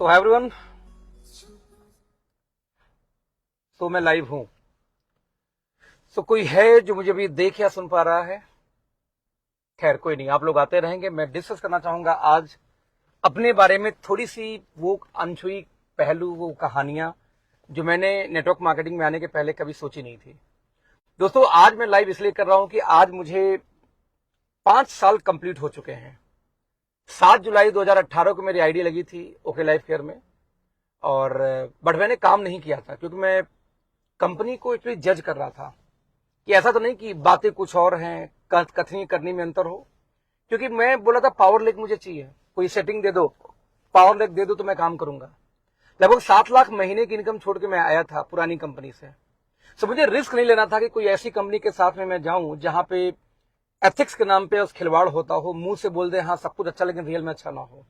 सो hi everyone, तो मैं live हूं। सो कोई है जो मुझे अभी देख या सुन पा रहा है? खैर कोई नहीं, आप लोग आते रहेंगे। मैं डिस्कस करना चाहूंगा आज अपने बारे में थोड़ी सी वो अनछुई पहलू, वो कहानियां जो मैंने नेटवर्क मार्केटिंग में आने के पहले कभी सोची नहीं थी। दोस्तों, आज मैं लाइव इसलिए कर रहा हूं कि आज मुझे 5 साल कंप्लीट हो चुके हैं। 7 जुलाई 2018 को मेरी आईडी लगी थी ओके लाइफ केयर में, और बट मैंने काम नहीं किया था क्योंकि मैं कंपनी को एक्चुअली जज कर रहा था कि ऐसा तो नहीं कि बातें कुछ और हैं, कथनी करनी में अंतर हो। क्योंकि मैं बोला था पावर लेक मुझे चाहिए, कोई सेटिंग दे दो, पावर लेक दे दो तो मैं काम करूंगा। लगभग 7 लाख महीने की इनकम छोड़ के मैं आया था पुरानी कंपनी से। सो मुझे रिस्क नहीं लेना था कि कोई ऐसी कंपनी के साथ में मैं जाऊं जहां पे एथिक्स के नाम पे उस खिलवाड़ होता हो, मुंह से बोल दे हाँ सब कुछ अच्छा लेकिन रियल में अच्छा ना हो।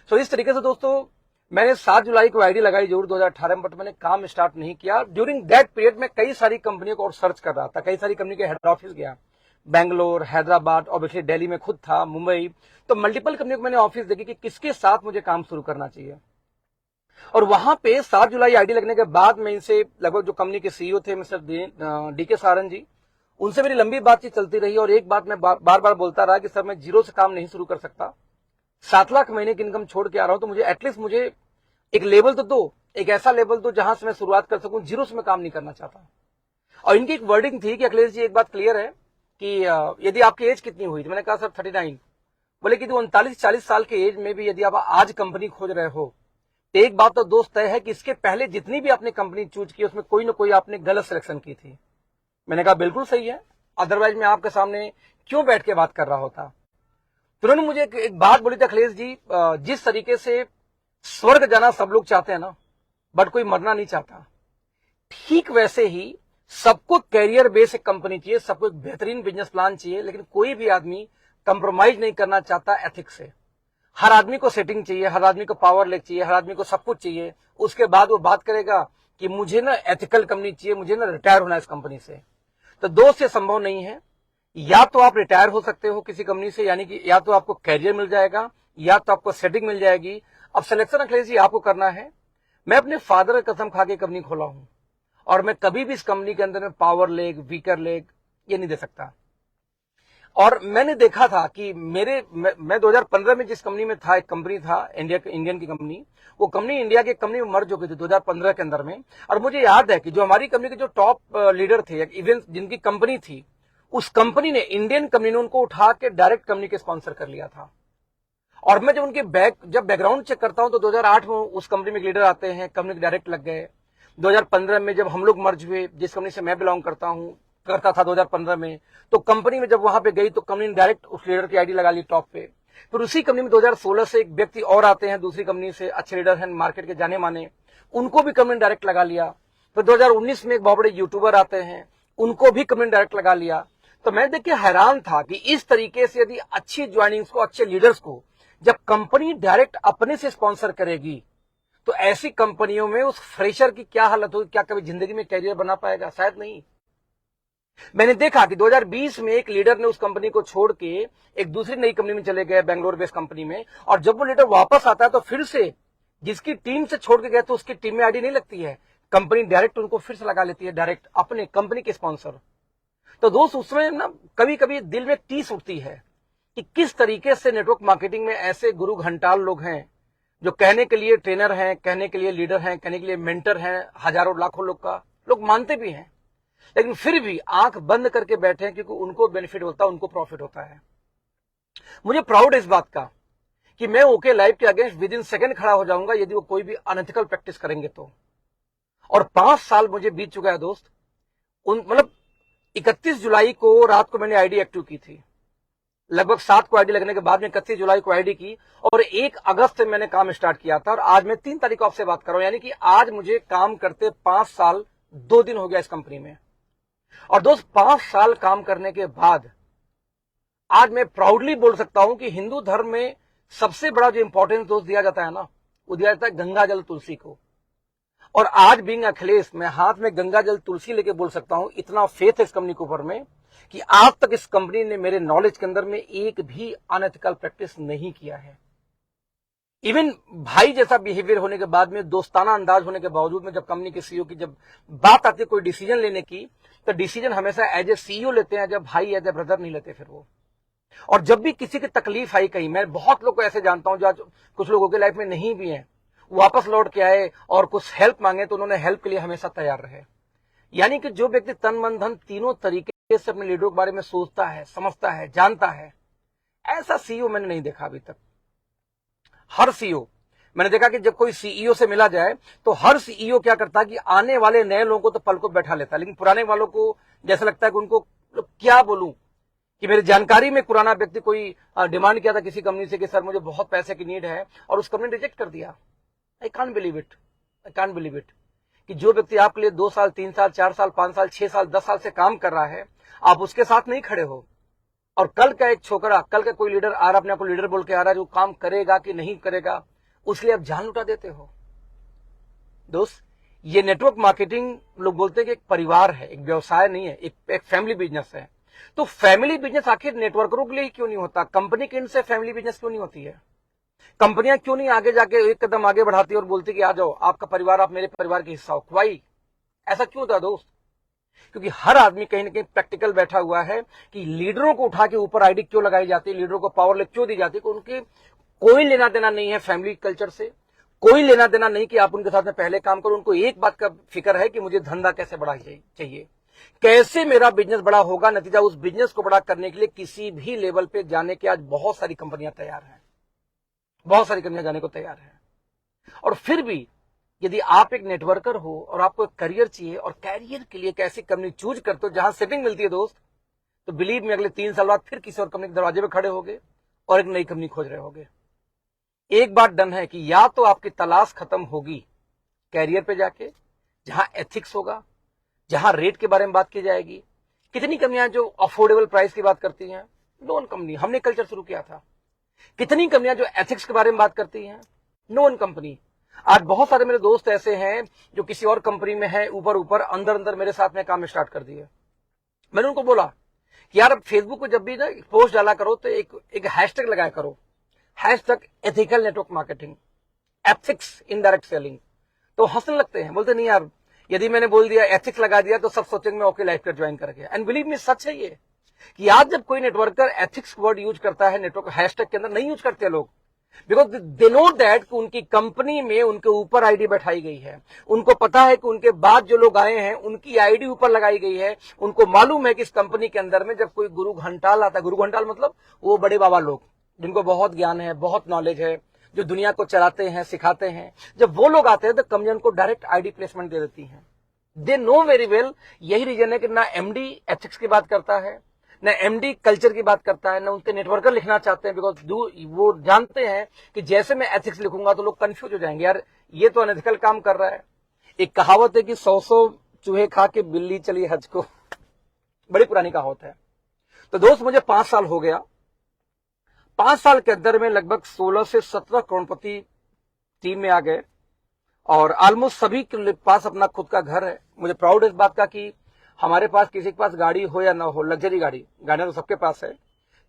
सो इस तरीके से दोस्तों मैंने 7 जुलाई को आईडी लगाई जरूर 2018 में, बट मैंने काम स्टार्ट नहीं किया। ड्यूरिंग दैट पीरियड में कई सारी कंपनियों को और सर्च कर रहा था, कई सारी कंपनी के हेड ऑफिस गया, बैंगलोर, हैदराबाद, ऑब्वियसली दिल्ली में खुद था, मुंबई। तो मल्टीपल कंपनियों को मैंने ऑफिस देखी कि किसके साथ मुझे काम शुरू करना चाहिए। और वहां पे 7 जुलाई आईडी लगने के बाद मैं इनसे लगभग जो कंपनी के सीईओ थे मिस्टर डीके सारन जी, उनसे मेरी लंबी बातचीत चलती रही। और एक बात मैं बार बार बोलता रहा कि सर मैं जीरो से काम नहीं शुरू कर सकता, 7 लाख महीने की इनकम छोड़ के आ रहा हूं, तो मुझे एटलीस्ट मुझे एक लेवल तो दो, एक ऐसा लेवल दो जहां से मैं शुरुआत कर सकूं। जीरो से मैं काम नहीं करना चाहता। और इनकी एक वर्डिंग थी कि अखिलेश जी एक बात क्लियर है कि यदि आपकी एज कितनी हुई, तो मैंने कहा सर 39। बोले कि 39-40 साल के एज में भी यदि आप आज कंपनी खोज रहे हो, तो एक बात तो दोस्त तय है कि इसके पहले जितनी भी आपने कंपनी चूज की उसमें कोई ना कोई आपने गलत सिलेक्शन की थी। मैंने कहा बिल्कुल सही है, अदरवाइज मैं आपके सामने क्यों बैठ के बात कर रहा होता। तो उन्होंने मुझे एक बात बोली थी, अखिलेश जी जिस तरीके से स्वर्ग जाना सब लोग चाहते हैं ना, बट कोई मरना नहीं चाहता, ठीक वैसे ही सबको कैरियर बेस एक कंपनी चाहिए, सबको एक बेहतरीन बिजनेस प्लान चाहिए, लेकिन कोई भी आदमी कंप्रोमाइज नहीं करना चाहता एथिक्स से। हर आदमी को सेटिंग चाहिए, हर आदमी को पावर लेक चाहिए, हर आदमी को सब कुछ चाहिए। उसके बाद वो बात करेगा कि मुझे ना एथिकल कंपनी चाहिए, मुझे ना रिटायर होना इस कंपनी से। तो दोस्त ये संभव नहीं है। या तो आप रिटायर हो सकते हो किसी कंपनी से, यानी कि या तो आपको कैरियर मिल जाएगा या तो आपको सेटिंग मिल जाएगी। अब सिलेक्शन अखिलेश जी आपको करना है। मैं अपने फादर का कसम खा के कंपनी खोला हूं, और मैं कभी भी इस कंपनी के अंदर में पावर लेग, वीकर लेग ये नहीं दे सकता। और मैंने देखा था कि मैं 2015 में जिस कंपनी में था, एक कंपनी था इंडियन की कंपनी, वो कंपनी इंडिया की कंपनी में मर्ज हो गई थी 2015 के अंदर में। और मुझे याद है कि जो हमारी कंपनी के जो टॉप लीडर थे, इवन जिनकी कंपनी थी, उस कंपनी ने, इंडियन कंपनी ने उनको उठा के डायरेक्ट कंपनी के स्पॉन्सर कर लिया था। और मैं जब उनके जब बैकग्राउंड चेक करता हूं तो 2008 में उस कंपनी में लीडर आते हैं, कंपनी के डायरेक्ट लग गए। 2015 में जब हम लोग मर्ज हुए, जिस कंपनी से मैं बिलोंग करता था 2015 में, तो कंपनी में जब वहां पे गई तो कंपनी ने डायरेक्ट उस लीडर की आईडी लगा ली टॉप पे। फिर उसी कंपनी में 2016 से एक व्यक्ति और आते हैं दूसरी कंपनी से, अच्छे लीडर हैं, मार्केट के जाने माने, उनको भी कंपनी ने डायरेक्ट लगा लिया। फिर 2019 में एक बहुत बड़े यूट्यूबर आते हैं, उनको भी कंपनी ने डायरेक्ट लगा लिया। तो मैं देख के हैरान था कि इस तरीके से यदि अच्छी ज्वाइनिंग्स को, अच्छे लीडर्स को जब कंपनी डायरेक्ट अपने से स्पॉन्सर करेगी, तो ऐसी कंपनियों में उस फ्रेशर की क्या हालत होगी? क्या कभी जिंदगी में कैरियर बना पाएगा? शायद नहीं। मैंने देखा कि 2020 में एक लीडर ने उस कंपनी को छोड़ के एक दूसरी नई कंपनी में चले गए, बैंगलोर बेस्ड कंपनी में। और जब वो लीडर वापस आता है तो फिर से जिसकी टीम से छोड़ के गए तो उसकी टीम में आईडी नहीं लगती है, कंपनी डायरेक्ट उनको फिर से लगा लेती है, डायरेक्ट अपने कंपनी के स्पॉन्सर। तो दोस्त उसमें ना कभी कभी दिल में टीस उठती है कि किस तरीके से नेटवर्क मार्केटिंग में ऐसे गुरु घंटाल लोग हैं जो कहने के लिए ट्रेनर हैं, कहने के लिए लीडर हैं, कहने के लिए मेंटर हैं, हजारों लाखों लोग मानते भी हैं, लेकिन फिर भी आंख बंद करके बैठे हैं क्योंकि उनको बेनिफिट होता है, उनको प्रॉफिट होता है। मुझे प्राउड है इस बात का कि मैं ओके लाइफ के अगेंस्ट विद इन सेकंड खड़ा हो जाऊंगा यदि वो कोई भी अनएथिकल प्रैक्टिस करेंगे तो। और 5 साल मुझे बीत चुका है दोस्त। मतलब 31 जुलाई को रात को मैंने आईडी एक्टिव की थी, लगभग 7 को आईडी लगने के बाद में 31 जुलाई को आईडी की, और 1 अगस्त से मैंने काम स्टार्ट किया था। और आज मैं 3 तारीख को आपसे बात कर रहा हूं, यानी कि आज मुझे काम करते 5 साल 2 दिन हो गया इस कंपनी में। और दोस्त 5 साल काम करने के बाद आज मैं प्राउडली बोल सकता हूं कि हिंदू धर्म में सबसे बड़ा जो इंपॉर्टेंस दोस्त दिया जाता है ना, वो दिया जाता है गंगा जल तुलसी को। और आज बीइंग अखिलेश, मैं हाथ में गंगा जल तुलसी लेके बोल सकता हूं, इतना फेथ है इस कंपनी के ऊपर में कि आज तक इस कंपनी ने मेरे नॉलेज के अंदर में एक भी अनएथिकल प्रैक्टिस नहीं किया है। इवन भाई जैसा बिहेवियर होने के बाद में, दोस्ताना अंदाज होने के बावजूद में, जब कंपनी के सीईओ की जब बात आती है कोई डिसीजन लेने की, तो डिसीजन हमेशा एज ए सीईओ लेते हैं, जब भाई एज ए ब्रदर नहीं लेते फिर वो। और जब भी किसी की तकलीफ आई कहीं, मैं बहुत लोग को ऐसे जानता हूं जो आज कुछ लोगों के लाइफ में नहीं भी हैं, वापस लौट के आए और कुछ हेल्प मांगे तो उन्होंने हेल्प के लिए हमेशा तैयार रहे। यानी कि जो व्यक्ति तन मन धन तीनों तरीके से अपने लीडरों के बारे में सोचता है, समझता है, जानता है, ऐसा सीईओ मैंने नहीं देखा अभी तक। हर सीईओ मैंने देखा कि जब कोई सीईओ से मिला जाए तो हर सीईओ क्या करता है कि आने वाले नए लोगों को तो पल को बैठा लेता है, लेकिन पुराने वालों को जैसा लगता है कि उनको क्या बोलूं, कि मेरी जानकारी में पुराना व्यक्ति कोई डिमांड किया था किसी कंपनी से कि सर मुझे बहुत पैसे की नीड है, और उस कंपनी ने रिजेक्ट कर दिया। I can't believe it, I can't believe it कि जो व्यक्ति आपके लिए 2 साल 3 साल 4 साल 5 साल 6 साल 10 साल से काम कर रहा है, आप उसके साथ नहीं खड़े हो, और कल का एक छोकरा, कल का कोई लीडर आ रहा, अपने आप को लीडर बोल के आ रहा है, जो काम करेगा कि नहीं करेगा उसलिए आप जान लुटा देते हो। दोस्त, ये नेटवर्क मार्केटिंग लोग बोलते हैं कि एक परिवार है, एक व्यवसाय नहीं है, एक फैमिली बिजनेस है। तो फैमिली बिजनेस आखिर नेटवर्करों के लिए क्यों नहीं होता? कंपनी के इनसे फैमिली बिजनेस क्यों नहीं होती है? कंपनियां क्यों नहीं आगे जाके एक कदम आगे बढ़ाती और बोलती कि आ जाओ, आपका परिवार, आप मेरे परिवार का हिस्सा हो? वाई? ऐसा क्यों होता दोस्त? क्योंकि हर आदमी कहीं ना कहीं प्रैक्टिकल बैठा हुआ है कि लीडरों को उठा के ऊपर आईडी क्यों लगाई जाती है, लीडरों को पावर क्यों दी जाती है, कि उनके कोई लेना देना नहीं है फैमिली कल्चर से, कोई लेना देना नहीं कि आप उनके साथ में पहले काम करो। उनको एक बात का फिक्र है कि मुझे धंधा कैसे बढ़ा चाहिए, कैसे मेरा बिजनेस बड़ा होगा। नतीजा, उस बिजनेस को बड़ा करने के लिए किसी भी लेवल पे जाने के आज बहुत सारी कंपनियां तैयार हैं, बहुत सारी कंपनियां जाने को तैयार हैं। और फिर भी यदि आप एक नेटवर्कर हो और आपको एक करियर चाहिए, और कैरियर के लिए एक ऐसी कंपनी चूज करते हो जहां सेटिंग मिलती है दोस्त, तो बिलीव में अगले 3 साल बाद फिर किसी और कंपनी के दरवाजे पे खड़े होगे और एक नई कंपनी खोज रहे होगे। एक बात डन है कि या तो आपकी तलाश खत्म होगी कैरियर पे जाके, जहां एथिक्स होगा, जहां रेट के बारे में बात की जाएगी। कितनी कंपनियां जो अफोर्डेबल प्राइस की बात करती हैं, नो वन कंपनी, हमने कल्चर शुरू किया था। कितनी कंपनियां जो एथिक्स के बारे में बात करती हैं, नो वन कंपनी। आज बहुत सारे मेरे दोस्त ऐसे हैं जो किसी और कंपनी में है, ऊपर ऊपर अंदर अंदर मेरे साथ में काम स्टार्ट कर दिए। मैंने उनको बोला कि यार अब फेसबुक पे जब भी ना पोस्ट डाला करो तो एक हैशटैग लगाया करो, hashtag ethical network marketing, ethics indirect selling. तो हंसने लगते हैं, बोलते नहीं यार, यदि मैंने बोल दिया एथिक्स लगा दिया तो सब सोचेंगे मैं ओके लाइफ का ज्वाइन करके। एंड बिलीव मी, सच है ये कि आज जब कोई नेटवर्कर एथिक्स वर्ड यूज करता है नेटवर्क हैशटैग के अंदर, नहीं यूज करते लोग, बिकॉज दे नो दैट कि उनकी कंपनी में उनके ऊपर आईडी बैठाई गई है, उनको पता है कि उनके बाद जो लोग आए हैं उनकी आईडी ऊपर लगाई गई है। उनको मालूम है कि इस कंपनी के अंदर में जब कोई गुरु घंटाल आता है, गुरु घंटाल मतलब वो बड़े बाबा लोग जिनको बहुत ज्ञान है, बहुत नॉलेज है, जो दुनिया को चलाते हैं, सिखाते हैं, जब वो लोग आते हैं तो कंपनी उनको डायरेक्ट आईडी प्लेसमेंट दे देती है। दे नो वेरी वेल, यही रीजन है कि ना एमडी एथिक्स की बात करता है, न एमडी कल्चर की बात करता है, न उनके नेटवर्कर लिखना चाहते हैं, बिकॉज वो जानते हैं कि जैसे मैं एथिक्स लिखूंगा तो लोग कंफ्यूज हो जाएंगे, यार ये तो अनएथिकल काम कर रहा है। एक कहावत है कि 100 चूहे खा के बिल्ली चली हज को, बड़ी पुरानी कहावत है। तो दोस्त, मुझे 5 साल हो गया, 5 साल के अंदर में लगभग 16 से 17 करोड़पति टीम में आ गए, और ऑलमोस्ट सभी के पास अपना खुद का घर है। मुझे प्राउड है इस बात का कि हमारे पास, किसी के पास गाड़ी हो या ना हो, लग्जरी गाड़ियां तो सबके पास है,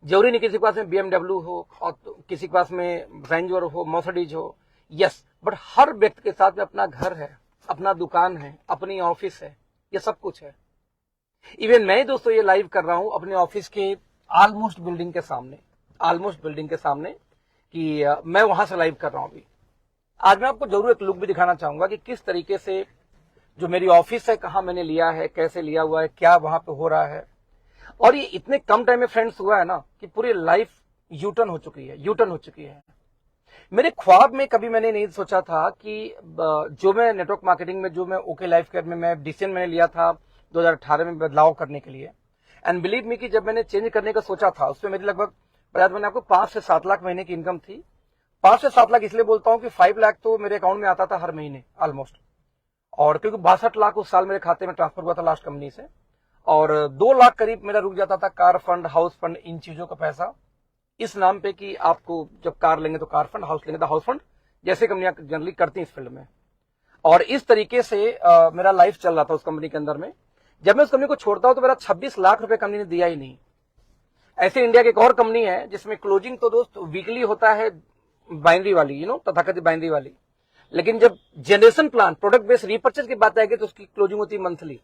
जरूरी नहीं किसी के पास में BMW हो और किसी के पास में रेंज रोवर हो, मर्सिडीज हो, यस, बट हर व्यक्ति के साथ में अपना घर है, अपना दुकान है, अपनी ऑफिस है, ये सब कुछ है। इवन मैं दोस्तों ये लाइव कर रहा हूं अपने ऑफिस के ऑलमोस्ट बिल्डिंग के सामने, कि मैं वहां से लाइव कर रहा हूं अभी। आज मैं आपको जरूर एक लुक भी दिखाना चाहूंगा कि किस तरीके से जो मेरी ऑफिस है, कहां मैंने लिया है, कैसे लिया हुआ है, क्या वहां पे हो रहा है। और ये इतने कम टाइम में फ्रेंड्स हुआ है ना कि पूरी लाइफ यूटर्न हो चुकी है। मेरे ख्वाब में कभी मैंने नहीं सोचा था कि जो मैं नेटवर्क मार्केटिंग में, जो मैं ओके लाइफ केयर में मैं डिसीजन मैंने लिया था 2018 में बदलाव करने के लिए, एंड बिलीव मी कि जब मैंने चेंज करने का सोचा था उसमें मेरी लगभग, मैंने आपको 5 से 7 लाख महीने की इनकम थी। 5 से 7 लाख इसलिए बोलता हूं कि 5 लाख तो मेरे अकाउंट में आता था हर महीने ऑलमोस्ट, और क्योंकि 62 लाख उस साल मेरे खाते में ट्रांसफर हुआ था लास्ट कंपनी से, और 2 लाख करीब मेरा रुक जाता था कार फंड, हाउस फंड, इन चीजों का पैसा, इस नाम पे कि आपको जब कार लेंगे तो कार फंड, हाउस लेंगे तो हाउस फंड, जैसे कंपनियां जनरली करती हैं इस फील्ड में। और इस तरीके से मेरा लाइफ चल रहा था उस कंपनी के अंदर में। जब मैं उस कंपनी को छोड़ता हूं तो मेरा 26 लाख रुपए कंपनी ने दिया ही नहीं। ऐसे इंडिया की एक और कंपनी है जिसमें क्लोजिंग तो दोस्त वीकली होता है, बाइनरी वाली, तथाकथित बाइनरी वाली। लेकिन जब generation plan product based repurchase की बात आएगी तो उसकी क्लोजिंग होती है मंथली।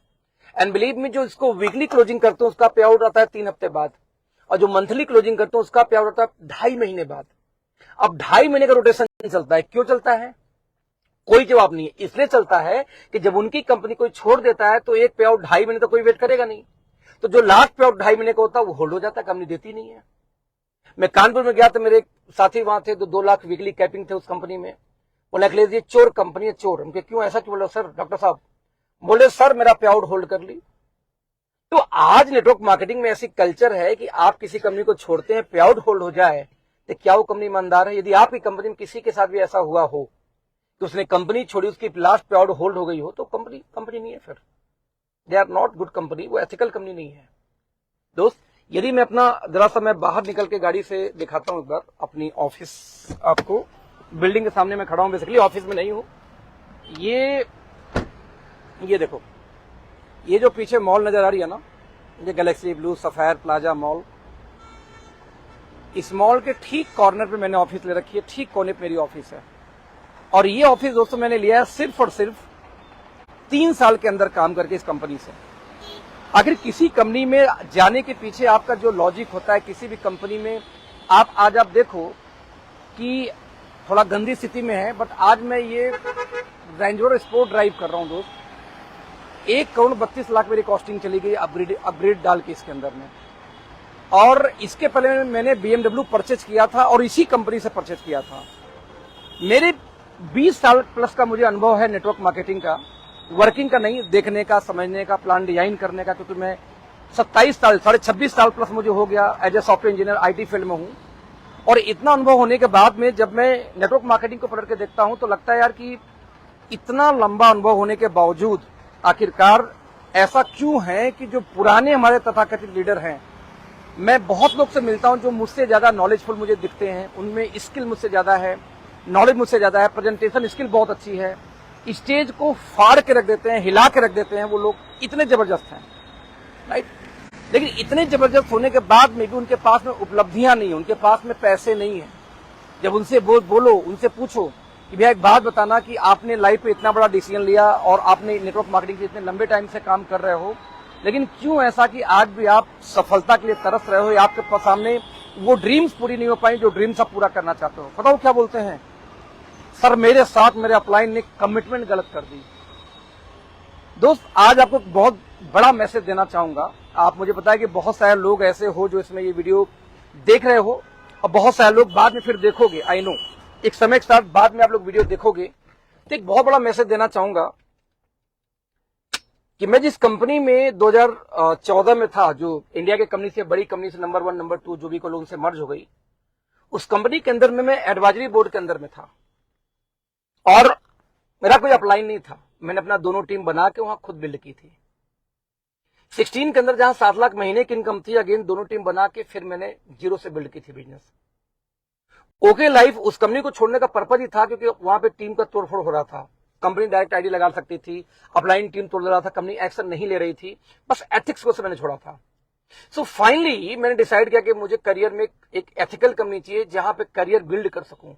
एंड बिलीव मी, जो इसको वीकली क्लोजिंग करते हैं उसका पे आउट आता है 3 हफ्ते बाद, और जो मंथली क्लोजिंग करते हैं उसका पे आउट आता है 2.5 महीने बाद। अब 2.5 महीने का रोटेशन चलता है। क्यों चलता है? कोई जवाब नहीं है। इसलिए चलता है कि जब उनकी कंपनी कोई छोड़ देता है तो एक पे आउट 2.5 महीने तो कोई वेट करेगा नहीं, तो जो लास्ट पे आउट 2.5 महीने का होता है वो होल्ड हो जाता है, कंपनी देती नहीं है। मैं कानपुर में गया तो मेरे एक साथी वहां थे, 2 लाख वीकली कैपिंग थे उस कंपनी में। बोला अखिलेश ये चोर कंपनी है, चोर। उनके क्यों ऐसा क्यों? बोला सर, डॉक्टर साहब बोले सर मेरा पे आउट होल्ड कर ली। तो आज नेटवर्क मार्केटिंग में ऐसी कल्चर है कि आप किसी कंपनी को छोड़ते हैं, पे आउट होल्ड हो जाए, तो क्या वो कंपनी ईमानदार है? यदि आपकी कंपनी में किसी के साथ भी ऐसा हुआ हो कि उसने कंपनी छोड़ी, उसकी लास्ट पे आउट होल्ड हो गई हो, तो कंपनी नहीं है, फिर they are not good company, वो एथिकल कंपनी नहीं है। दोस्त, यदि मैं अपना जरा सा मैं बाहर निकल के गाड़ी से दिखाता हूं एक बार अपनी ऑफिस, आपको बिल्डिंग के सामने मैं खड़ा हूं, बेसिकली ऑफिस में नहीं हूं। ये देखो, ये जो पीछे मॉल नजर आ रही है ना, ये Galaxy blue sapphire plaza mall, इस मॉल के ठीक कॉर्नर पे मैंने ऑफिस ले रखी है, ठीक कोने पे मेरी ऑफिस है। और ये ऑफिस दोस्तों मैंने लिया है सिर्फ और सिर्फ 3 साल के अंदर काम करके इस कंपनी से। आखिर किसी कंपनी में जाने के पीछे आपका जो लॉजिक होता है, किसी भी कंपनी में आज आप देखो कि थोड़ा गंदी स्थिति में है, बट आज मैं ये रेंज रोवर स्पोर्ट ड्राइव कर रहा हूं दोस्त। 1,32,00,000 मेरी कॉस्टिंग चली गई अपग्रेड डाल के इसके अंदर में। और इसके पहले मैंने BMW परचेज किया था और इसी कंपनी से परचेज किया था। मेरे 20 साल प्लस का मुझे अनुभव है नेटवर्क मार्केटिंग का, वर्किंग का नहीं, देखने का, समझने का, प्लान डिजाइन करने का, क्योंकि मैं 27 साल 26 साल प्लस मुझे हो गया as a software engineer IT field में हूं। और इतना अनुभव होने के बाद में जब मैं नेटवर्क मार्केटिंग को पढ़ के देखता हूं तो लगता है यार कि इतना लंबा अनुभव होने के बावजूद आखिरकार ऐसा क्यों है कि जो पुराने हमारे तथाकथित लीडर हैं, मैं बहुत लोग से मिलता हूं जो मुझसे ज्यादा नॉलेजफुल मुझे दिखते हैं, उनमें स्किल मुझसे ज्यादा है, नॉलेज मुझसे ज्यादा है, प्रेजेंटेशन स्किल बहुत अच्छी है, स्टेज को फाड़ के रख देते हैं, हिला के रख देते हैं, वो लोग इतने जबरदस्त हैं, राइट। लेकिन इतने जबरदस्त होने के बाद में भी उनके पास में उपलब्धियां नहीं है, उनके पास में पैसे नहीं है। जब उनसे बोलो, उनसे पूछो कि भैया एक बात बताना कि आपने लाइफ में इतना बड़ा डिसीजन लिया और आपने नेटवर्क मार्केटिंग से इतने लंबे टाइम से काम कर रहे हो, लेकिन क्यों ऐसा कि आज भी आप सफलता के लिए तरस रहे हो, या आपके सामने वो ड्रीम्स पूरी नहीं हो पाई जो ड्रीम्स आप पूरा करना चाहते हो? बताओ क्या बोलते हैं? सर मेरे साथ मेरे अपलाइन ने कमिटमेंट गलत कर दी। दोस्त, आज आपको बहुत बड़ा मैसेज देना चाहूंगा। आप मुझे पता है कि बहुत सारे लोग ऐसे हो जो इसमें ये वीडियो देख रहे हो, और बहुत सारे लोग बाद में फिर देखोगे, आई नो एक समय के साथ बाद में आप लोग वीडियो देखोगे, तो एक बहुत बड़ा मैसेज देना चाहूंगा कि मैं जिस कंपनी में 2014 में था, जो इंडिया के कंपनी से बड़ी कंपनी से नंबर 1 नंबर 2 जो भी को लोगों से मर्ज हो गई, उस कंपनी के अंदर में मैं एडवाइजरी बोर्ड के अंदर में था और मेरा कोई अपलाइन नहीं था। मैंने अपना दोनों टीम बना के वहां खुद बिल्ड की थी। 16 के अंदर जहां 7 लाख महीने की इनकम थी, अगेन दोनों टीम बना के फिर मैंने 0 से बिल्ड की थी बिजनेस। ओके लाइफ उस कंपनी को छोड़ने का पर्पज ही था क्योंकि वहां पे टीम का तोड़फोड़ हो रहा था। कंपनी डायरेक्ट आईडी लगा सकती थी, अपलाइन टीम तोड़ रहा था, कंपनी एक्शन नहीं ले रही थी, बस एथिक्स को से मैंने छोड़ा था। सो फाइनली मैंने डिसाइड किया कि मुझे करियर में एक एथिकल कंपनी चाहिए जहां पे करियर बिल्ड कर सकूं।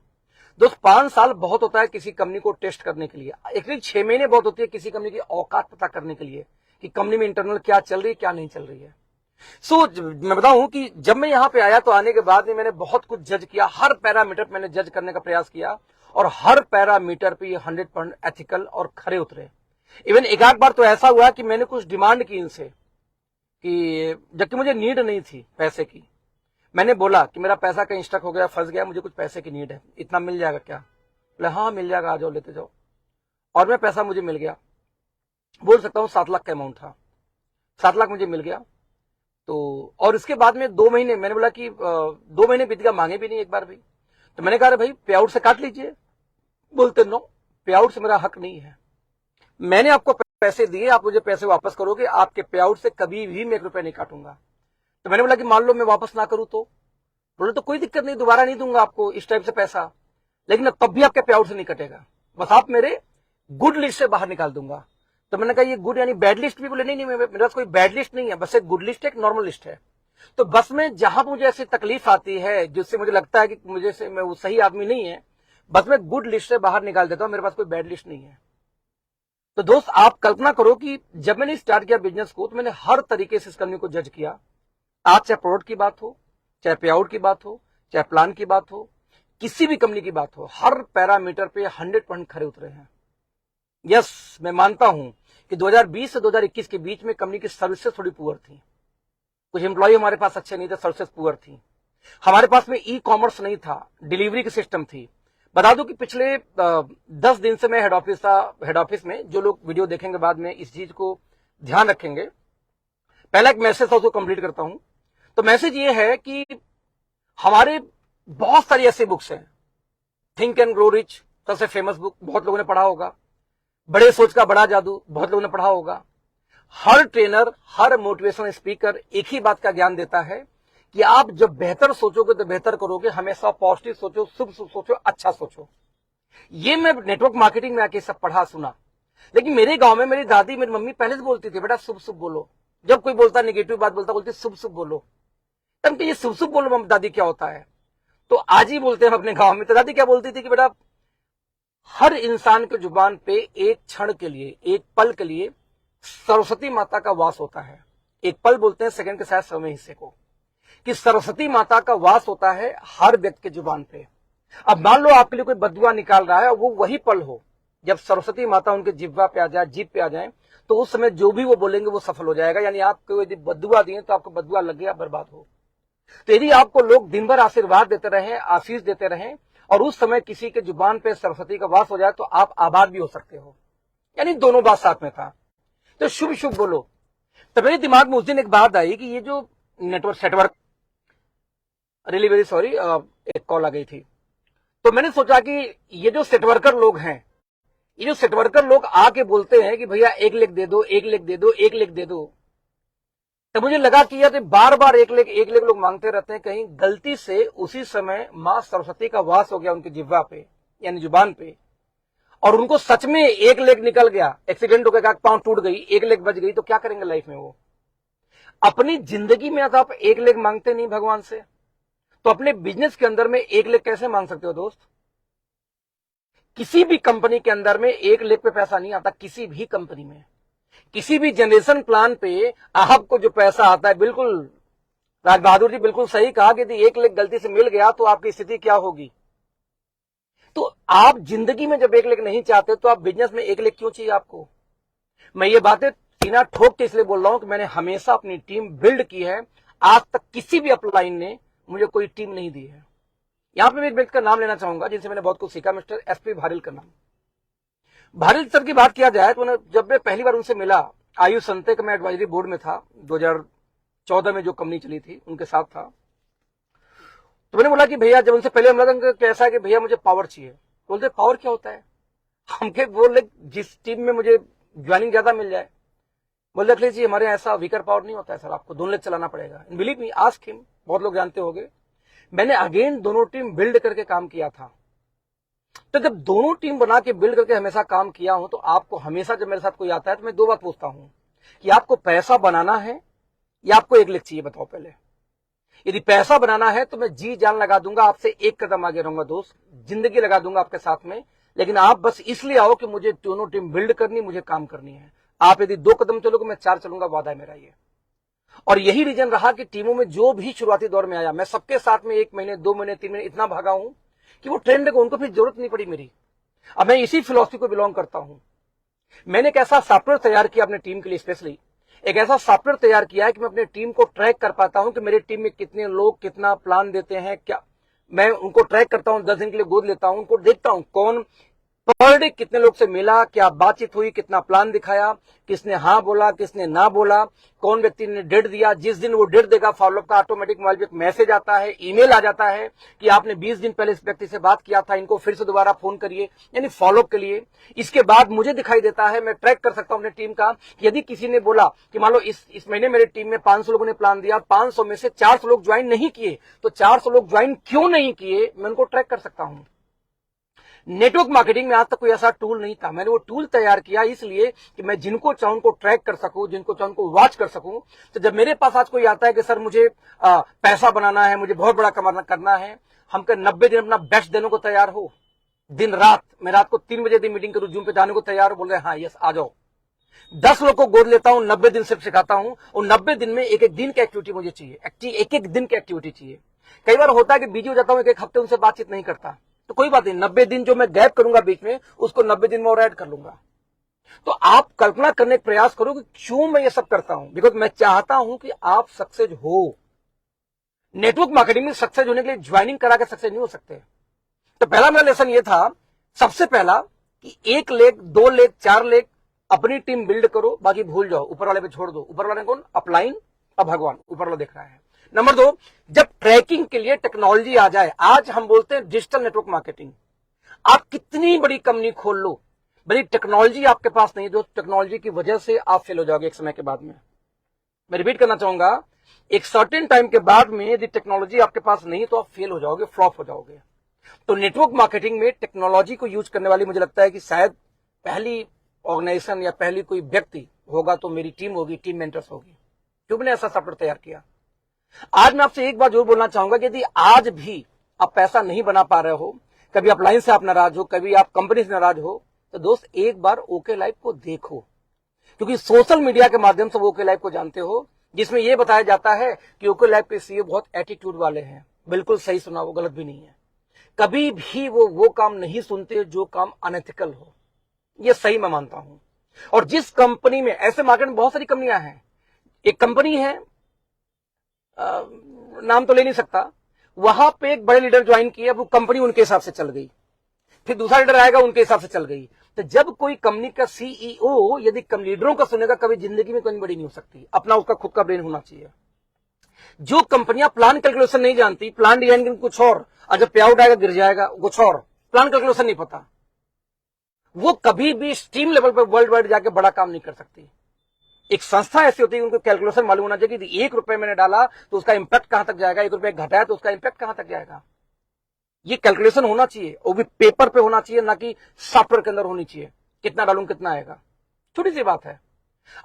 दोस्त, 5 साल बहुत होता है किसी कंपनी को टेस्ट करने के लिए, एक्चुअली 6 महीने बहुत होती है किसी कंपनी की औकात पता करने के लिए कि कंपनी में इंटरनल क्या चल रही है, क्या नहीं चल रही है। मैं बताऊं कि जब मैं यहां पे आया तो आने के बाद में मैंने बहुत कुछ जज किया, हर पैरामीटर मैंने जज करने का प्रयास किया और हर पैरामीटर पे ये 100% एथिकल और खरे उतरे। इवन एक आध बार तो ऐसा हुआ कि मैंने कुछ डिमांड की इनसे कि जबकि मुझे नीड नहीं थी पैसे की। मैंने बोला कि मेरा पैसा कहीं स्टक हो गया, फंस गया, मुझे कुछ पैसे की नीड है, इतना मिल जाएगा क्या? बोले हाँ मिल जाएगा, आ जाओ लेते जाओ। और मैं पैसा मुझे मिल गया, बोल सकता हूँ 7 लाख का अमाउंट था, 7 लाख मुझे मिल गया। तो और इसके बाद में 2 महीने मैंने बोला कि 2 महीने बीत गया, मांगे भी नहीं एक बार भी। तो मैंने कहा भाई पे आउट से काट लीजिए। बोलते नो, पे आउट से मेरा हक नहीं है, मैंने आपको पैसे दिए, आप मुझे पैसे वापस करोगे, आपके पे आउट से कभी भी मैं 1 रुपया नहीं काटूंगा। तो मैंने बोला कि मान लो मैं वापस ना करूं तो? बोले तो कोई दिक्कत नहीं, दोबारा नहीं दूंगा आपको इस टाइप से पैसा, लेकिन तब भी आपके पे आउट से नहीं कटेगा, बस आप मेरे गुड लिस्ट से बाहर निकाल दूंगा। तो मैंने कहा ये गुड यानी बैड लिस्ट भी? बोले नहीं, मेरे पास कोई बैड लिस्ट नहीं है, बस एक गुड लिस्ट है, एक नॉर्मल लिस्ट है। तो बस में जहां मुझे ऐसी तकलीफ आती है जिससे मुझे लगता है कि मुझे से मैं वो सही आदमी नहीं है, बस मैं गुड लिस्ट से बाहर निकाल देता हूं, मेरे पास कोई बैड लिस्ट नहीं है। तो दोस्त आप कल्पना करो कि जब मैंने स्टार्ट किया बिजनेस को तो मैंने हर तरीके से इस कंपनी को जज किया। आज चाहे प्रोडक्ट की बात हो, चाहे पे आउट की बात हो, चाहे प्लान की बात हो, किसी भी कंपनी की बात हो, हर पैरामीटर पे 100% खरे उतरे हैं। यस, मैं मानता हूं कि 2020 से 2021 के बीच में कंपनी की सर्विसेज थोड़ी पुअर थी, कुछ एम्प्लॉय हमारे पास अच्छे नहीं थे, सर्विसेज पुअर थी, हमारे पास में ई कॉमर्स नहीं था, डिलीवरी की सिस्टम थी। बता दूं कि पिछले 10 दिन से मैं हेड ऑफिस था। हेड ऑफिस में जो लोग वीडियो देखेंगे बाद में इस चीज को ध्यान रखेंगे। पहला एक मैसेज था, उसको कंप्लीट करता हूं। तो मैसेज ये है कि हमारे बहुत सारी ऐसी बुक्स हैं। थिंक एंड ग्रो रिच सबसे फेमस बुक, बहुत लोगों ने पढ़ा होगा। बड़े सोच का बड़ा जादू, बहुत लोगों ने पढ़ा होगा। हर ट्रेनर, हर मोटिवेशनल स्पीकर एक ही बात का ज्ञान देता है कि आप जब बेहतर सोचोगे तो बेहतर करोगे। हमेशा पॉजिटिव सोचो, शुभ शुभ सोचो, अच्छा सोचो। ये मैं नेटवर्क मार्केटिंग में आके सब पढ़ा सुना। लेकिन मेरे गांव में मेरी दादी, मेरी मम्मी पहले से बोलती थी, बेटा शुभ शुभ बोलो। जब कोई बोलता नेगेटिव बात बोलता, बोलती शुभ शुभ बोलो। तब कि ये शुभ शुभ बोलो मम्मी दादी क्या होता है, तो आज ही बोलते हैं अपने गांव में। तो दादी क्या बोलती थी कि बेटा हर इंसान के जुबान पे एक क्षण के लिए, एक पल के लिए सरस्वती माता का वास होता है। एक पल बोलते हैं सेकंड के साथ समय हिस्से को, कि सरस्वती माता का वास होता है हर व्यक्ति के जुबान पे। अब मान लो आपके लिए कोई बदुआ निकाल रहा है, वो वही पल हो जब सरस्वती माता उनके जिह्वा पे आ जाए, जीभ पे आ जाए, तो उस समय जो भी वो बोलेंगे वो सफल हो जाएगा। यानी आपको यदि बदुआ दिए तो आपको बदुआ लग गया, बर्बाद हो। तो यदि आपको लोग दिन भर आशीर्वाद देते रहे, आशीष देते रहे, और उस समय किसी के जुबान पे सरस्वती का वास हो जाए तो आप आबाद भी हो सकते हो। यानी दोनों बात साथ में था। तो शुभ शुभ बोलो। तो मेरे दिमाग में उस दिन एक बात आई कि ये जो नेटवर्क रियली वेरी सॉरी, एक कॉल आ गई थी। तो मैंने सोचा कि ये जो सेटवर्कर लोग हैं, ये जो सेटवर्कर लोग आके बोलते हैं कि भैया 1 लाख दे दो, 1 लाख दे दो, 1 लाख दे दो, तो मुझे लगा कि यार बार बार 1 लाख लोग मांगते रहते हैं, कहीं गलती से उसी समय मां सरस्वती का वास हो गया उनकी जिह्वा पे, यानी जुबान पे, और उनको सच में 1 लाख निकल गया, एक्सीडेंट हो गया, पांव टूट गई, 1 लाख बच गई, तो क्या करेंगे लाइफ में वो? अपनी जिंदगी में आप 1 लाख मांगते नहीं भगवान से, तो अपने बिजनेस के अंदर में 1 लाख कैसे मांग सकते हो दोस्त? किसी भी कंपनी के अंदर में 1 लाख पे पैसा नहीं आता, किसी भी कंपनी में। किसी भी जनरेशन प्लान पे आपको जो पैसा आता है, बिल्कुल राज बहादुर जी बिल्कुल सही कहा कि यदि 1 लाख गलती से मिल गया तो आपकी स्थिति क्या होगी। तो आप जिंदगी में जब 1 लाख नहीं चाहते तो आप बिजनेस में 1 लाख क्यों चाहिए आपको? मैं ये बातें सीना ठोक के इसलिए बोल रहा हूं कि मैंने हमेशा अपनी टीम बिल्ड की है। आज तक किसी भी अपलाइन ने मुझे कोई टीम नहीं दी है। यहां पे मैं एक व्यक्ति का नाम लेना चाहूंगा जिनसे मैंने बहुत कुछ सीखा, मिस्टर एसपी भारिल का नाम। भारिल सर की बात किया जाए तो जब मैं पहली बार उनसे मिला, आयुष संते का मैं एडवाइजरी बोर्ड में था, 2014 में जो कंपनी चली थी उनके साथ था। तो मैंने बोला कि भैया, जब उनसे पहले मिला कैसा है कि भैया मुझे पावर चाहिए। बोलते पावर क्या होता है? हमके बोले जिस टीम में मुझे ज्वाइनिंग ज्यादा मिल जाए। बोले अखिलेश जी हमारे ऐसा वीकर पावर नहीं होता है सर, आपको 2 लाख चलाना पड़ेगा। बिलीव मी, आस्क हिम, बहुत लोग जानते होंगे। मैंने अगेन दोनों टीम बिल्ड करके काम किया था। तो जब दोनों टीम बना के बिल्ड करके हमेशा काम किया हूं, तो आपको हमेशा जब मेरे साथ कोई आता है तो मैं 2 बात पूछता हूं कि आपको पैसा बनाना है या आपको 1 लाख चाहिए, बताओ पहले। यदि पैसा बनाना है तो मैं जी जान लगा दूंगा, आपसे 1 कदम आगे रहूंगा दोस्त, जिंदगी लगा दूंगा आपके साथ में। लेकिन आप बस इसलिए आओ कि मुझे दोनों टीम बिल्ड करनी, मुझे काम करनी है। आप यदि 2 कदम चलोगे मैं 4 चलूंगा, वादा है मेरा ये। और यही रीजन रहा कि टीमों में जो भी शुरुआती दौर में आया, मैं सबके साथ में 1 महीने, 2 महीने, 3 महीने इतना भागा हूं कि वो ट्रेंड को उनको फिर जरूरत नहीं पड़ी मेरी। अब मैं इसी फिलॉसफी को बिलोंग करता हूं। मैंने एक ऐसा सॉफ्टवेयर तैयार किया अपने टीम के लिए, स्पेशली एक ऐसा सॉफ्टवेयर तैयार किया है कि मैं अपने टीम को ट्रैक कर पाता हूं कि मेरे टीम में कितने लोग कितना प्लान देते हैं। क्या मैं उनको ट्रैक करता हूं, 10 दिन के लिए गोद लेता हूं, उनको देखता हूं कौन पर डे कितने लोग से मिला, क्या बातचीत हुई, कितना प्लान दिखाया, किसने हाँ बोला, किसने ना बोला, कौन व्यक्ति ने डेट दिया। जिस दिन वो डेट देगा फॉलोअप का ऑटोमेटिक मोबाइल पे एक मैसेज आता है, ईमेल आ जाता है कि आपने 20 दिन पहले इस व्यक्ति से बात किया था, इनको फिर से दोबारा फोन करिए, यानी फॉलोअप के लिए। इसके बाद मुझे दिखाई देता है, मैं ट्रैक कर सकता हूं अपने टीम का। यदि किसी ने बोला कि मान लो इस महीने मेरी टीम में 500 लोगों ने प्लान दिया, 500 में से 400 लोग ज्वाइन नहीं किए, तो 400 लोग ज्वाइन क्यों नहीं किए, मैं उनको ट्रैक कर सकता हूं। नेटवर्क मार्केटिंग में आज तक कोई ऐसा टूल नहीं था। मैंने वो टूल तैयार किया इसलिए कि मैं जिनको चाहूं उनको ट्रैक कर सकूं, जिनको चाहूं उनको वॉच कर सकूं। तो जब मेरे पास आज कोई आता है कि सर मुझे पैसा बनाना है, मुझे बहुत बड़ा कमाना करना है, हम कह 90 दिन अपना बेस्ट देने को तैयार हो, दिन रात, मैं रात को 3 बजे दिन मीटिंग करूं, जूम पे जाने को तैयार हो, बोल रहे हाँ यस आ जाओ। 10 लोग को गोद लेता हूं, 90 दिन सिर्फ सिखाता हूं, और 90 दिन में एक एक दिन की एक्टिविटी मुझे चाहिए, एक एक दिन की एक्टिविटी चाहिए। कई बार होता है कि बिजी हो जाता हूं, एक हफ्ते उनसे बातचीत नहीं करता, तो कोई बात नहीं, 90 दिन जो मैं गैप करूंगा बीच में, उसको 90 दिन में और ऐड कर लूंगा। तो आप कल्पना करने का प्रयास करो कि क्यों मैं ये सब करता हूं, बिकॉज मैं चाहता हूं कि आप सक्सेस हो। नेटवर्क मार्केटिंग में सक्सेस होने के लिए ज्वाइनिंग करा के सक्सेस नहीं हो सकते। तो पहला मेरा लेसन ये था, सबसे पहला, कि 1 लेग 2 लेग 4 लेग अपनी टीम बिल्ड करो, बाकी भूल जाओ, ऊपर वाले पे छोड़ दो। ऊपर वाले कौन? अपलाइन, अब भगवान ऊपर वाला देख रहा है। नंबर 2, जब ट्रैकिंग के लिए टेक्नोलॉजी आ जाए, आज हम बोलते हैं डिजिटल नेटवर्क मार्केटिंग, आप कितनी बड़ी कंपनी खोल लो, बड़ी टेक्नोलॉजी आपके पास नहीं, जो टेक्नोलॉजी की वजह से आप फेल हो जाओगे एक समय के बाद में। मैं रिपीट करना चाहूंगा, एक सर्टेन टाइम के बाद में यदि टेक्नोलॉजी आपके पास नहीं तो आप फेल हो जाओगे, फ्लॉप हो जाओगे। तो नेटवर्क मार्केटिंग में टेक्नोलॉजी को यूज करने वाली, मुझे लगता है कि शायद पहली ऑर्गेनाइजेशन या पहली कोई व्यक्ति होगा तो मेरी टीम होगी, टीम मेंटर्स होगी, क्यों मैंने ऐसा सॉफ्टवेयर तैयार किया। आज मैं आपसे एक बात जरूर बोलना चाहूंगा कि यदि आज भी आप पैसा नहीं बना पा रहे हो, कभी आप लाइन से आप नाराज हो, कभी आप कंपनी से नाराज हो, तो दोस्त एक बार ओके लाइफ को देखो, क्योंकि सोशल मीडिया के माध्यम से वो ओके लाइफ को जानते हो, जिसमें यह बताया जाता है कि ओके लाइफ के सीईओ बहुत एटीट्यूड वाले हैं। बिल्कुल सही सुना, वो गलत भी नहीं है। कभी भी वो काम नहीं सुनते जो काम अनएथिकल हो, ये सही मैं मानता हूं। और जिस कंपनी में, ऐसे मार्केट में बहुत सारी कंपनियां हैं, एक कंपनी है, नाम तो ले नहीं सकता, वहां पे एक बड़े लीडर ज्वाइन किया, वो कंपनी उनके हिसाब से चल गई, फिर दूसरा लीडर आएगा उनके हिसाब से चल गई। तो जब कोई कंपनी का सीईओ यदि कम लीडरों का सुनेगा, कभी जिंदगी में कोई बड़ी नहीं हो सकती। अपना उसका खुद का ब्रेन होना चाहिए। जो कंपनियां प्लान कैलकुलेशन नहीं जानती, प्लान डिजाइन कुछ और जब पे आउट आएगा गिर जाएगा कुछ और, प्लान कैलकुलेशन नहीं पता, वो कभी भी स्ट्रीम लेवल पर वर्ल्ड वाइड जाके बड़ा काम नहीं कर सकती। एक संस्था ऐसी होती है, उनको कैलकुलेशन मालूम होना चाहिए कि 1 रुपए मैंने डाला तो उसका इंपैक्ट कहां तक जाएगा, 1 रुपए घटाया तो उसका इंपैक्ट कहां तक जाएगा। ये कैलकुलेशन होना चाहिए, वो भी पेपर पे होना चाहिए, ना कि सॉफ्टवेयर के अंदर होनी चाहिए। कितना डालूं कितना आएगा, छोटी सी बात है।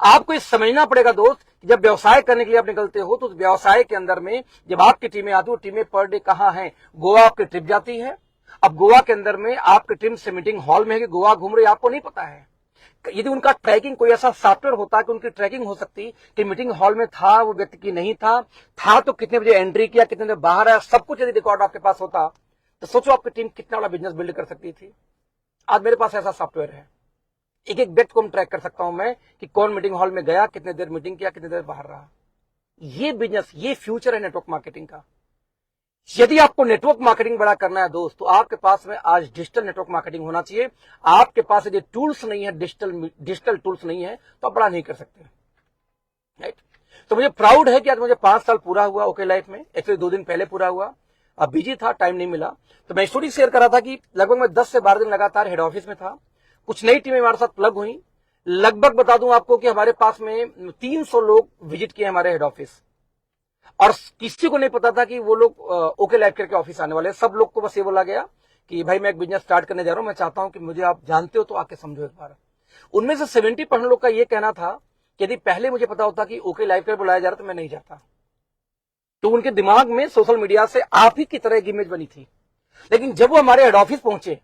आपको ये समझना पड़ेगा दोस्त, जब व्यवसाय करने के लिए आप निकलते हो तो व्यवसाय के अंदर में जब आपकी टीमें आती है, टीमें पर डे कहां है, गोवा आपकी ट्रिप जाती है। अब गोवा के अंदर में आपकी टीम से मीटिंग हॉल में है कि गोवा घूम रही है, आपको नहीं पता है। यदि उनका ट्रैकिंग, कोई ऐसा सॉफ्टवेयर होता कि उनकी ट्रैकिंग हो सकती कि मीटिंग हॉल में था वो व्यक्ति की नहीं था तो कितने बजे एंट्री किया, कितने बजे बाहर आया, सब कुछ यदि रिकॉर्ड आपके पास होता, तो सोचो आपकी टीम कितना बड़ा बिजनेस बिल्ड कर सकती थी। आज मेरे पास ऐसा सॉफ्टवेयर है, एक एक व्यक्ति को हम ट्रैक कर सकता हूं मैं कि कौन मीटिंग हॉल में गया, कितने देर मीटिंग किया, कितने देर बाहर रहा। ये बिजनेस, ये फ्यूचर है नेटवर्क मार्केटिंग का। यदि आपको नेटवर्क मार्केटिंग बड़ा करना है दोस्त, तो आपके पास में आज डिजिटल नेटवर्क मार्केटिंग होना चाहिए। आपके पास यदि टूल्स नहीं है, डिजिटल टूल्स नहीं है, तो आप बड़ा नहीं कर सकते, राइट। तो मुझे प्राउड है कि आज मुझे 5 साल पूरा हुआ ओके लाइफ में। एक्चुअली 2 दिन पहले पूरा हुआ, अब बिजी था, टाइम नहीं मिला। तो मैं स्टोरी शेयर कर रहा था कि लगभग मैं 10 से 12 दिन लगातार हेड ऑफिस में था। कुछ नई टीमें हमारे साथ प्लग हुई। लगभग बता दूं आपको कि हमारे पास में 300 लोग विजिट किए हमारे हेड ऑफिस, और किसी को नहीं पता था कि वो लोग ओके लाइफ करके ऑफिस आने वाले। सब लोग को बस ये बोला गया कि भाई मैं एक बिजनेस स्टार्ट करने जा रहा हूं, मैं चाहता हूं कि मुझे आप जानते हो तो आके समझो एक बार। उनमें से 70% लोग का ये कहना था कि यदि पहले मुझे पता होता कि ओके लाइफ कर बुलाया जा रहा तो मैं नहीं जाता। तो उनके दिमाग में सोशल मीडिया से आप ही की तरह एक इमेज बनी थी। लेकिन जब वो हमारे हेड ऑफिस पहुंचे,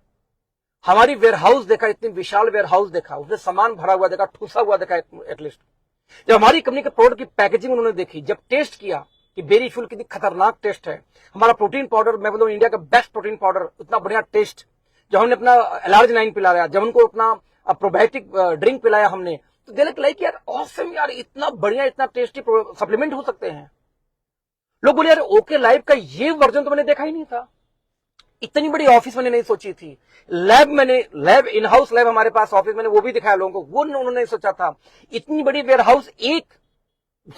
हमारी वेयर हाउस देखा, इतनी विशाल वेयर हाउस देखा, उसमें सामान भरा हुआ देखा, ठूसा हुआ देखा एटलीस्ट। जब हमारी कंपनी के प्रोडक्ट की पैकेजिंग उन्होंने देखी, जब टेस्ट किया कि बेरी फ्यूल कितनी खतरनाक टेस्ट है, हमारा प्रोटीन पाउडर, मैं बोलूं इंडिया का बेस्ट प्रोटीन पाउडर, इतना बढ़िया टेस्ट, जब हमने अपना एलार्ज 9 पिलाया, जब उनको अपना प्रोबायोटिक ड्रिंक पिलाया हमने, तो दे लाइक यार ऑसम, यार इतना बढ़िया, इतना टेस्टी सप्लीमेंट हो सकते हैं। लोग बोले यार ओके लाइफ का ये वर्जन तो मैंने देखा ही नहीं था। इतनी बड़ी ऑफिस मैंने नहीं सोची थी। लैब इन हाउस लैब हमारे पास ऑफिस, मैंने वो भी दिखाया लोगों को, वो उन्होंने नहीं सोचा था। इतनी बड़ी वेयर हाउस, एक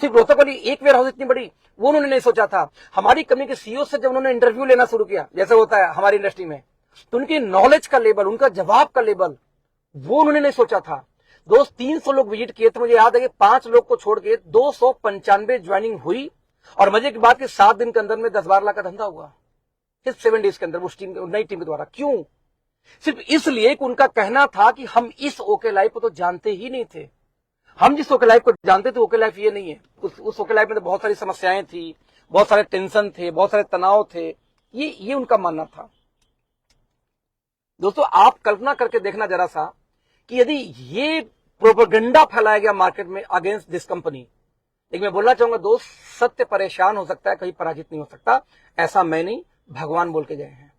सिर्फ रोहतक वाली एक वेयर हाउस इतनी बड़ी, वो उन्होंने नहीं सोचा था। हमारी कंपनी के सीईओ से जब उन्होंने इंटरव्यू लेना शुरू किया, जैसे होता है हमारी इंडस्ट्री में, तो उनकी नॉलेज का लेवल, उनका जवाब का लेवल, वो उन्होंने नहीं सोचा था। दोस्त 300 लोग विजिट किए थे, मुझे याद है कि 5 लोग को छोड़ के 295 ज्वाइनिंग हुई। और मजे की बात कि 7 दिन के अंदर में 10-12 लाख का धंधा हुआ, सिर्फ 7 डेज के अंदर, उस टीम, नई टीम के द्वारा। क्यों? सिर्फ इसलिए कि उनका कहना था कि हम इस ओके लाइफ को तो जानते ही नहीं थे। हम जिस ओके लाइफ को जानते थे ओके लाइफ ये नहीं है। उस ओके लाइफ में तो बहुत सारी समस्याएं थी, बहुत सारे टेंशन थे, बहुत सारे तनाव थे। ये उनका मानना था। दोस्तों, आप कल्पना करके देखना जरा सा कि यदि ये प्रोपेगेंडा फैलाया गया मार्केट में अगेंस्ट दिस कंपनी, लेकिन मैं बोलना चाहूंगा दोस्त, सत्य परेशान हो सकता है, कहीं पराजित नहीं हो सकता। ऐसा मैं नहीं, भगवान बोल के गए हैं।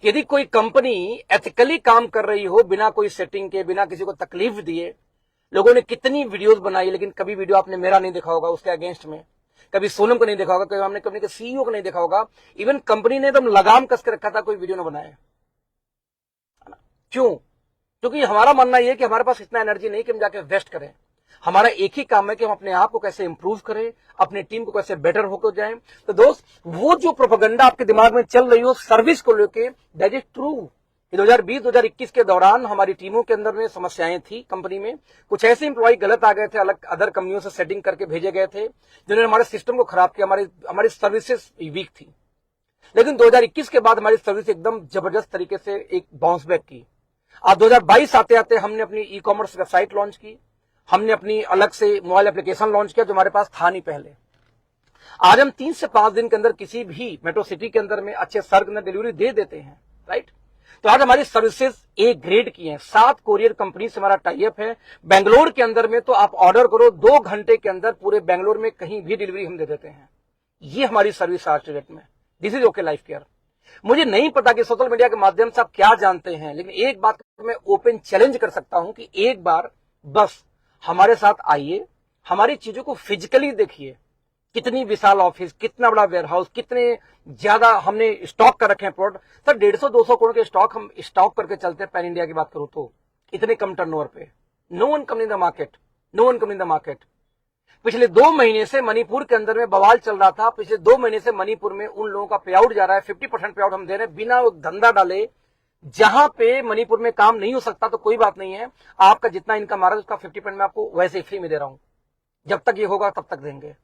यदि कोई कंपनी एथिकली काम कर रही हो, बिना कोई सेटिंग के, बिना किसी को तकलीफ दिए, लोगों ने कितनी वीडियोस बनाई, लेकिन कभी वीडियो आपने मेरा नहीं देखा होगा उसके अगेंस्ट में, कभी सोनम को नहीं देखा होगा, कभी हमने कंपनी के सीईओ को नहीं देखा होगा। इवन कंपनी ने एकदम लगाम कस के रखा था कोई वीडियो न बनाए। क्यों? क्योंकि हमारा मानना यह है कि हमारे पास इतना एनर्जी नहीं कि हम जाके वेस्ट करें। हमारा एक ही काम है कि हम अपने आप को कैसे इंप्रूव करें, अपनी टीम को कैसे बेटर होकर जाएं। तो दोस्त, वो जो प्रोपेगेंडा आपके दिमाग में चल रही हो सर्विस को लेके, दैट इज ट्रू। 2020-2021 के दौरान हमारी टीमों के अंदर में समस्याएं थी। कंपनी में कुछ ऐसे इंप्लॉय गलत आ गए थे, अलग अदर कंपनियों से सेटिंग करके भेजे गए थे, जिन्होंने हमारे सिस्टम को खराब किया। हमारी सर्विसेज वीक थी। लेकिन 2021 के बाद हमारी सर्विस एकदम जबरदस्त तरीके से एक बाउंस बैक की। आज 2022 आते आते हमने अपनी ई कॉमर्स वेबसाइट लॉन्च की, हमने अपनी अलग से मोबाइल एप्लीकेशन लॉन्च किया जो हमारे पास था नहीं पहले। आज हम 3 से 5 दिन के अंदर किसी भी मेट्रो सिटी के अंदर में अच्छे सर्व में डिलीवरी दे देते हैं, राइट। तो आज हमारी सर्विसेज ए ग्रेड की हैं। 7 कोरियर कंपनी से हमारा टाई अप है। बेंगलोर के अंदर में तो आप ऑर्डर करो, 2 घंटे के अंदर पूरे बेंगलोर में कहीं भी डिलीवरी हम दे देते हैं। ये हमारी सर्विस आज के डेट में। This is okay life care. मुझे नहीं पता कि सोशल मीडिया के माध्यम से आप क्या जानते हैं, लेकिन एक बात मैं ओपन चैलेंज कर सकता हूं कि एक बार बस हमारे साथ आइए, हमारी चीजों को फिजिकली देखिए। कितनी विशाल ऑफिस, कितना बड़ा वेयरहाउस, कितने ज्यादा हमने स्टॉक कर रखे हैं प्रोडक्ट। सर 150-200 करोड़ के स्टॉक हम स्टॉक करके चलते हैं पैन इंडिया की बात करूं तो, इतने कम टर्नओवर पे। No one come in the market, no one come in the market. पिछले 2 महीने से मणिपुर के अंदर में बवाल चल रहा था। पिछले 2 महीने से मणिपुर में उन लोगों का पे आउट जा रहा है, 50% पे आउट हम दे रहे हैं बिना धंधा डाले। जहां पे मणिपुर में काम नहीं हो सकता तो कोई बात नहीं है, आपका जितना इनकम आ रहा है उसका 50% मैं आपको वैसे ही फ्री में दे रहा हूं। जब तक ये होगा तब तक देंगे।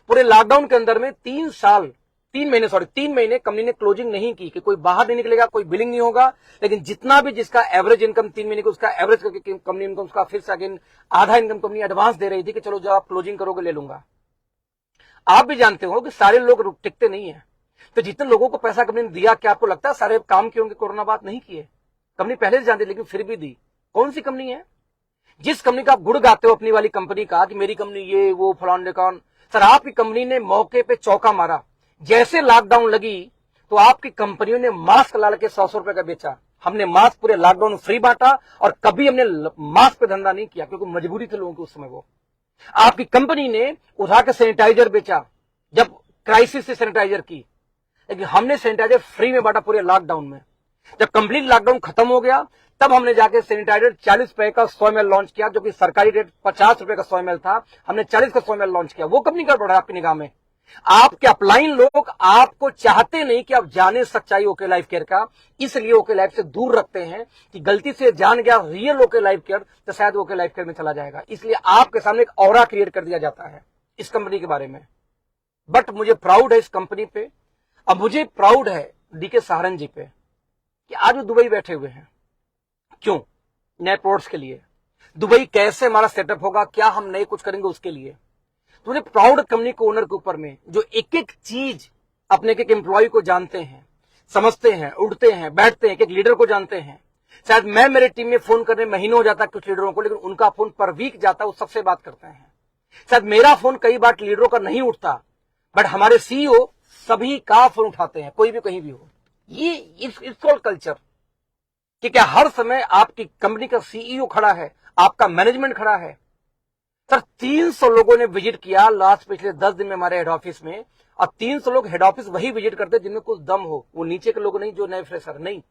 पूरे लॉकडाउन के अंदर में 3 महीने कंपनी ने क्लोजिंग नहीं की कि कोई बाहर नहीं निकलेगा, कोई बिलिंग नहीं होगा। लेकिन जितना भी जिसका एवरेज इनकम 3 महीने को उसका एवरेज करके कंपनी इनकम उसका फिर से अगेन आधा इनकम कंपनी एडवांस दे रही थी कि चलो जब आप क्लोजिंग करोगे ले लूंगा। आप भी जानते हो कि सारे लोग टिकते नहीं है। तो जितने लोगों को पैसा कंपनी ने दिया, क्या आपको लगता है सारे काम किए होंगे? कोरोना बात नहीं किए, कंपनी पहले से जानती, लेकिन फिर भी दी। कौन सी कंपनी है? जिस कंपनी का आप गुड़ गाते हो अपनी वाली कंपनी का कि मेरी कंपनी ये वो फलान ढिकान, सर आपकी कंपनी ने मौके पे चौका मारा। जैसे लॉकडाउन लगी तो आपकी कंपनियों ने मास्क ला के 100 रुपए का बेचा। हमने मास्क पूरे लॉकडाउन फ्री बांटा और कभी हमने मास्क पे धंधा नहीं किया क्योंकि मजबूरी थी लोगों की उस समय। वो आपकी कंपनी ने उठा के सैनिटाइजर बेचा जब क्राइसिस से सैनिटाइजर की, लेकिन हमने सैनिटाइजर फ्री में बांटा पूरे लॉकडाउन में। जब कंप्लीट लॉकडाउन खत्म हो गया तब हमने जाके सैनिटाइजर 40 रुपए का 100 ml लॉन्च किया, जो कि सरकारी रेट 50 रुपए का 100 ml था। हमने 40 का 100 ml लॉन्च किया। वो कंपनी गड़बड़ है आपकी निगाह में। आपके अपलाइन लोग आपको चाहते नहीं कि आप जाने सच्चाई ओके लाइफ केयर का, इसलिए ओके लाइफ से दूर रखते हैं कि गलती से जान गया रियल ओके लाइफ केयर तो शायद ओके लाइफ केयर में चला जाएगा। इसलिए आपके सामने एक ऑरा क्रिएट कर दिया जाता है इस कंपनी के बारे में। बट मुझे प्राउड है इस कंपनी पे, अब मुझे प्राउड है डीके सहारन जी पे कि आज वो दुबई बैठे हुए हैं। क्यों? नए प्रोडक्ट्स के लिए। दुबई कैसे हमारा सेटअप होगा, क्या हम नए कुछ करेंगे उसके लिए। तो मुझे प्राउड कंपनी को ओनर के ऊपर में जो एक एक चीज अपने एक एम्प्लॉय को जानते हैं, समझते हैं, उठते हैं, बैठते हैं, एक लीडर को जानते हैं। शायद मैं मेरे टीम में फोन करने महीनों हो जाता कुछ लीडरों को, लेकिन उनका फोन पर वीक जाता, वो सबसे बात करते हैं। शायद मेरा फोन कई बार लीडरों का नहीं उठता, बट हमारे सीईओ सभी का फोन उठाते हैं, कोई भी कहीं भी हो। ये इट्स कॉल्ड कल्चर कि क्या हर समय आपकी कंपनी का सीईओ खड़ा है, आपका मैनेजमेंट खड़ा है। सर 300 लोगों ने विजिट किया लास्ट पिछले 10 दिन में हमारे हेड ऑफिस में, और 300 लोग हेड ऑफिस वही विजिट करते जिनमें कुछ दम हो। वो नीचे के लोग नहीं जो नए फ्रेशर नहीं,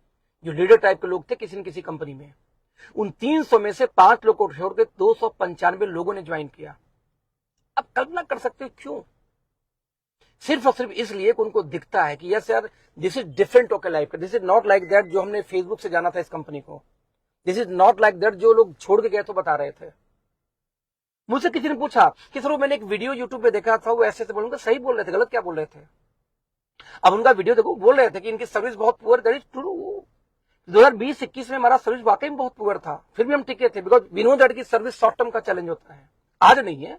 जो लीडर टाइप के लोग थे किसी न किसी कंपनी में। उन 300 में से 5 लोग को छोड़ के 295 लोगों ने ज्वाइन किया। अब कल्पना कर सकते हो क्यों? सिर्फ और सिर्फ इसलिए कि उनको दिखता है कि यस यार this is different okay life, this is not like that जो हमने फेसबुक से जाना था इस कंपनी को, this is not like that जो लोग छोड़ के गए तो बता रहे थे। मुझसे किसी ने पूछा कि सर वो मैंने एक वीडियो यूट्यूब पे देखा था, वो ऐसे ऐसे बोलूंगा, सही बोल रहे थे, गलत क्या बोल रहे थे? अब उनका वीडियो देखो, बोल रहे थे कि इनकी सर्विस बहुत पुअर, दैट इज ट्रू। 2020-21 में हमारा सर्विस वाकई में बहुत पुअर था, फिर भी हम टिके थे, बिकॉज वी नो दैट की सर्विस शॉर्ट टर्म का चैलेंज होता है, आज नहीं है।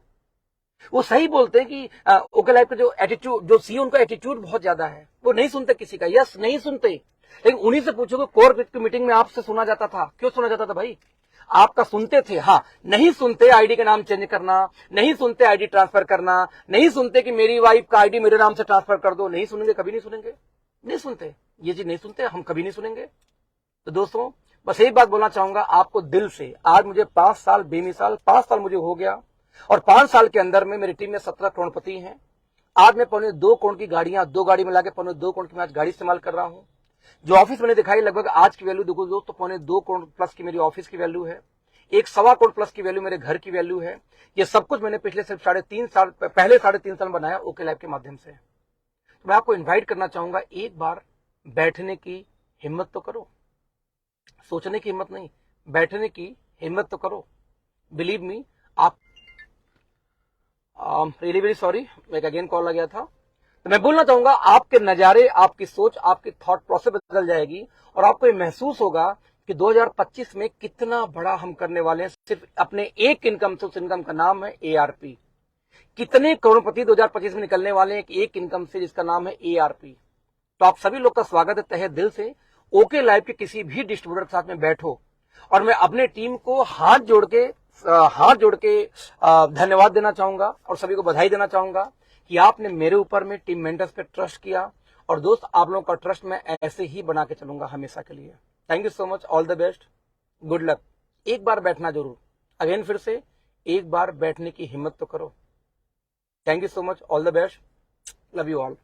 वो सही बोलते हैं कि ओके लाइफ का जो एटीट्यूड, जो सीईओ उनका एटीट्यूड बहुत ज्यादा है, वो नहीं सुनते किसी का, यस नहीं सुनते। लेकिन उन्हीं से पूछोगे कोर की मीटिंग में आपसे सुना जाता था, क्यों सुना जाता था भाई? आपका सुनते थे, हाँ। नहीं सुनते आईडी का नाम चेंज करना, नहीं सुनते आईडी ट्रांसफर करना, नहीं सुनते कि मेरी वाइफ का आईडी मेरे नाम से ट्रांसफर कर दो, नहीं सुनेंगे, कभी नहीं सुनेंगे, नहीं सुनते, ये चीज नहीं सुनते, हम कभी नहीं सुनेंगे। तो दोस्तों बस यही बात बोलना चाहूंगा आपको दिल से, आज मुझे 5 साल बेमिसाल 5 साल मुझे हो गया, और 5 साल के अंदर में मेरी टीम में 17 करोड़पति हैं। आज मैं 2.25 करोड़ की गाड़ियां, 2 गाड़ी मिला के 2.25 करोड़ की मैं आज गाड़ी इस्तेमाल कर रहा हूं। जो ऑफिस मैंने दिखाई, लगभग आज की वैल्यू देखो दोस्तों, 2.25 करोड़ प्लस की मेरी ऑफिस की वैल्यू है, 1.25 करोड़ प्लस की वैल्यू मेरे घर की वैल्यू है। ये सब कुछ मैंने पिछले सिर्फ 3.5 साल, पहले 3.5 साल बनाया ओके लाइफ के माध्यम से। तो मैं आपको इन्वाइट करना चाहूंगा, एक बार बैठने की हिम्मत तो करो, सोचने की हिम्मत नहीं, बैठने की हिम्मत तो करो। बिलीव मी, आप रियली वेरी सॉरी, एक अगेन कॉल आ गया था। तो मैं बोलना चाहूंगा, आपके नजारे, आपकी सोच, आपकी थॉट प्रोसेस बदल जाएगी, और आपको ये महसूस होगा कि 2025 में कितना बड़ा हम करने वाले हैं, सिर्फ अपने एक इनकम से। उस इनकम का नाम है ARP। कितने करोड़पति 2025 में निकलने वाले हैं एक इनकम से, जिसका नाम है ARP। तो आप सभी लोग का स्वागत है तहे दिल से। ओके लाइफ के किसी भी डिस्ट्रीब्यूटर के साथ में बैठो, और मैं अपने टीम को हाथ जोड़ के धन्यवाद देना चाहूंगा, और सभी को बधाई देना चाहूंगा कि आपने मेरे ऊपर में टीम मेंटर्स पे ट्रस्ट किया। और दोस्त, आप लोगों का ट्रस्ट मैं ऐसे ही बना के चलूंगा हमेशा के लिए। Thank you so much, all the best, good luck. एक बार बैठना जरूर, अगेन फिर से एक बार बैठने की हिम्मत तो करो। Thank you so much, all the best, love you all.